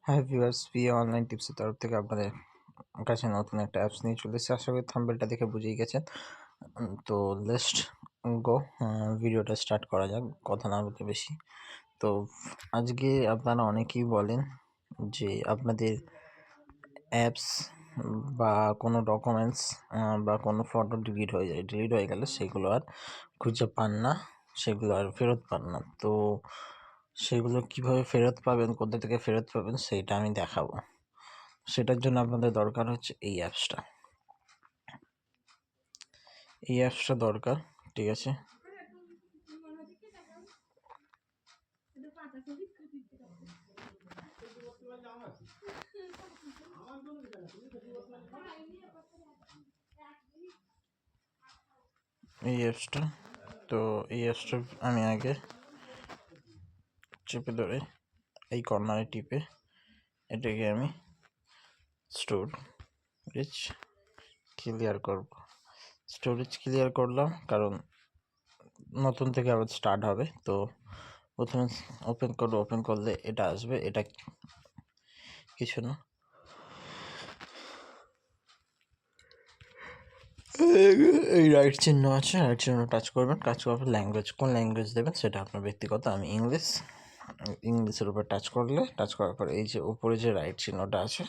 Hi viewers, PA online টিপসের তরফ থেকে আপনাদের কাছে নতুন একটা অ্যাপস নিয়ে চলে এসেছি। আশা করি থাম্বনেলটা দেখে বুঝেই গেছেন। তো লেটস গো, ভিডিওটা স্টার্ট করা যাক, কথা না বলতে বেশি। তো আজকে আপনারা অনেকেই বলেন যে আপনাদের অ্যাপস বা কোনো ডকুমেন্টস বা কোনো ফটো ডিলিট হয়ে গেলে সেগুলো আর খুঁজে পান না, সেগুলো আর ফেরত পান না। তো সেগুলো কিভাবে ফেরত পাবেন, কোথা থেকে ফেরত পাবেন সেইটা আমি দেখাবো। সেটার জন্য আপনাদের দরকার হচ্ছে এই অ্যাপসটা দরকার, ঠিক আছে। এই অ্যাপসটা আমি আগে চেপে ধরে এই কর্নারে টিপে এটাকে আমি স্টোরেজ ক্লিয়ার করলাম, কারণ নতুন থেকে আবার স্টার্ট হবে। তো প্রথমে ওপেন করলে এটা আসবে, এটা কিছু না, এই রাইট চিহ্ন আছে, রাইট চিহ্ন টাচ করবেন। কাজ করার ল্যাঙ্গুয়েজ, কোন ল্যাঙ্গুয়েজ দেবেন সেটা আপনার ব্যক্তিগত। আমি ইংলিশের উপর টাচ করার পর এই যে উপরে যে রাইট চিহ্নটা আছে,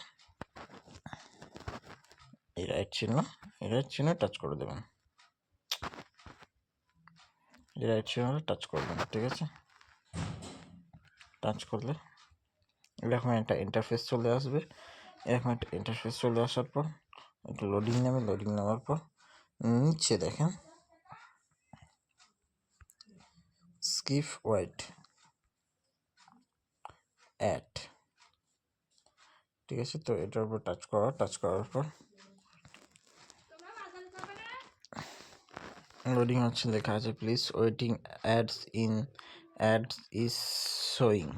এই রাইট চিহ্ন টাচ করে দেবেন। এই রাইট চিহ্নটা টাচ করবেন, ঠিক আছে। টাচ করলে এরকম একটা ইন্টারফেস চলে আসবে। চলে আসার পর একটু লোডিং নেওয়ার পর নিচে দেখেন স্কিপ ওয়াইট অ্যাড, ঠিক আছে। তো এটার উপর টাচ করার পর লোডিং হচ্ছে, লেখা আছে please waiting, ads is showing.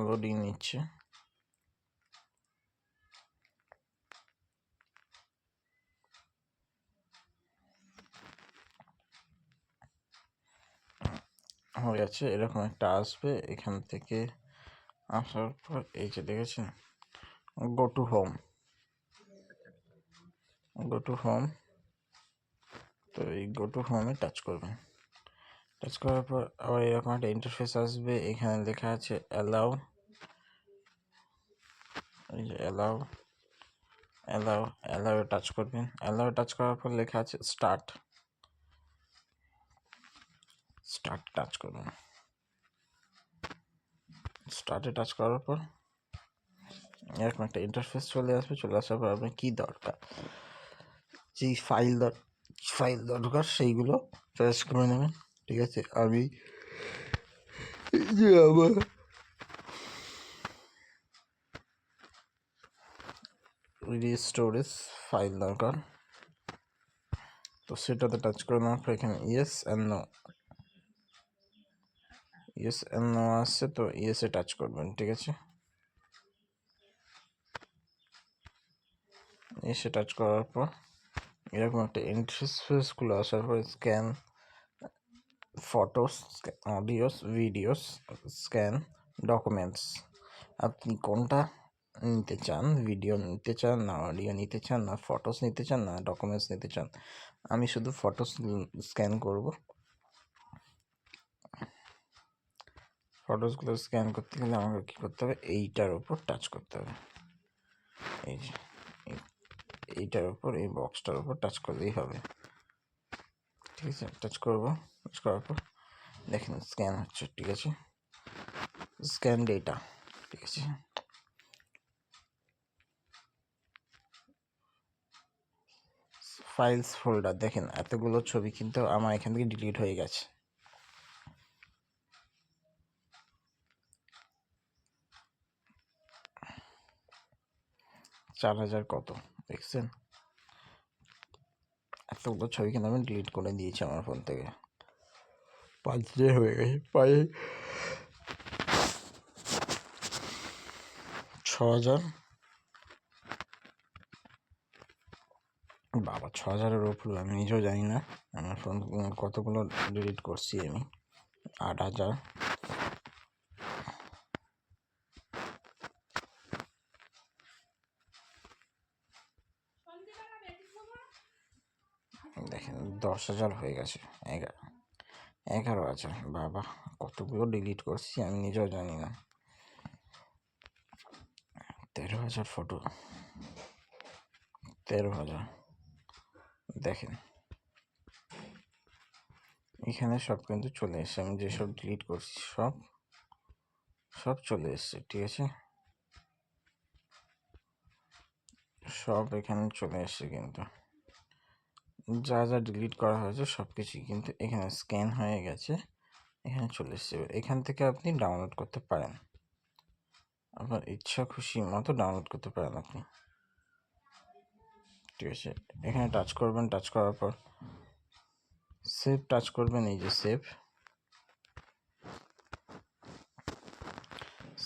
Loading নিচ্ছে। হয়ে গেছে, এরকম একটা আসবে। এখান থেকে আসার পর এই যে দেখেছেন গো টু হোম, তো এই গো টু হোমে টাচ করবেন। টাচ করার পর আবার এরকম একটা ইন্টারফেস আসবে। এখানে লেখা আছে অ্যালাউ, এই যে অ্যালাউ টাচ করবেন। টাচ করার পর লেখা আছে স্টার্ট টাচ করবেন। স্টার্টে টাচ করার পর এরকম একটা ইন্টারফেস চলে আসার পর আপনার কি দরকার, যেই ফাইল দরকার সেইগুলো চয়েস করে নেবেন, ঠিক আছে। আমি যে আমার স্টোরেজ ফাইল দরকার, তো সেটাতে টাচ করে নেওয়ার পর এখানে ইয়েস অ্যান্ড নো আসছে, তো ইয়েসে টাচ করবেন, ঠিক আছে। এসে টাচ করার পর এরকম একটা ইন্টারফেসগুলো আসার পর scan photos, audios, videos, scan documents, আপনি কোনটা নিতে চান, ভিডিও নিতে চান না অডিও নিতে চান না ফটোস নিতে চান না ডকুমেন্টস নিতে চান। আমি শুধু ফটোস স্ক্যান করব। ফটোসগুলো স্ক্যান করতে গেলে আমাকে কী করতে হবে, এইটার উপর টাচ করতে হবে। এই যে এইটার উপর, এই বক্সটার উপর টাচ করলেই হবে, ঠিক আছে। টাচ করার পর দেখেন স্ক্যান হচ্ছে, ঠিক আছে। স্ক্যান ডেটা, ঠিক আছে। ফাইলস ফোল্ডার, দেখেন এতগুলো ছবি কিন্তু আমার এখান থেকে ডিলিট হয়ে গেছে। চার হাজার কত দেখছেন, এতগুলো ছবি কিন্তু আমি ডিলিট করে দিয়েছি আমার ফোন থেকে। 5,000 হয়ে গেছে, প্রায় 6,000 বাবা 6000-এর উপরে, আমি নিজেও জানি না আমার ফোন কতগুলো ডিলিট করছি আমি। 8000। দেখেন 10,000 হয়ে গেছে। 11,000। বাবা কতগুলো ডিলিট করছি আমি নিজেও জানি না। 13,000 ফটো, 13,000। দেখেন এখানে সব কিন্তু চলে এসছে, আমি যেসব ডিলিট করছি সব চলে এসছে, ঠিক আছে, সব এখানে চলে এসছে। কিন্তু যা যা ডিলিট করা হয়েছে সব কিছুই কিন্তু এখানে স্ক্যান হয়ে গেছে, এখানে চলে এসছে। এখান থেকে আপনি ডাউনলোড করতে পারেন, আপনার ইচ্ছা খুশি মতো ডাউনলোড করতে পারেন আপনি, ঠিক আছে। এখানে টাচ করবেন, টাচ করার পর সেভ টাচ করবেন, এই যে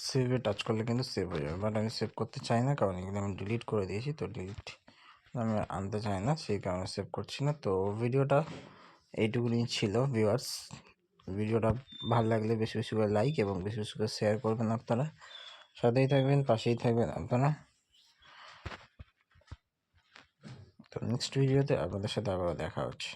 সেভে টাচ করলে কিন্তু সেভ হয়ে যাবে। বাট আমি সেভ করতে চাই না, কারণ এগুলো আমি ডিলিট করে দিয়েছি, তো ডিলিট আমি আনতে চাই না, সেই কারণে সেভ করছি না। তো ভিডিওটা এইটুকুনি ছিল ভিউয়ার্স। ভিডিওটা ভালো লাগলে বেশি বেশি করে লাইক এবং বেশি বেশি করে শেয়ার করবেন। আপনারা সাথেই থাকবেন, পাশেই থাকবেন আপনারা। তো নেক্সট ভিডিওতে আপনাদের সাথে আবার দেখা হচ্ছে।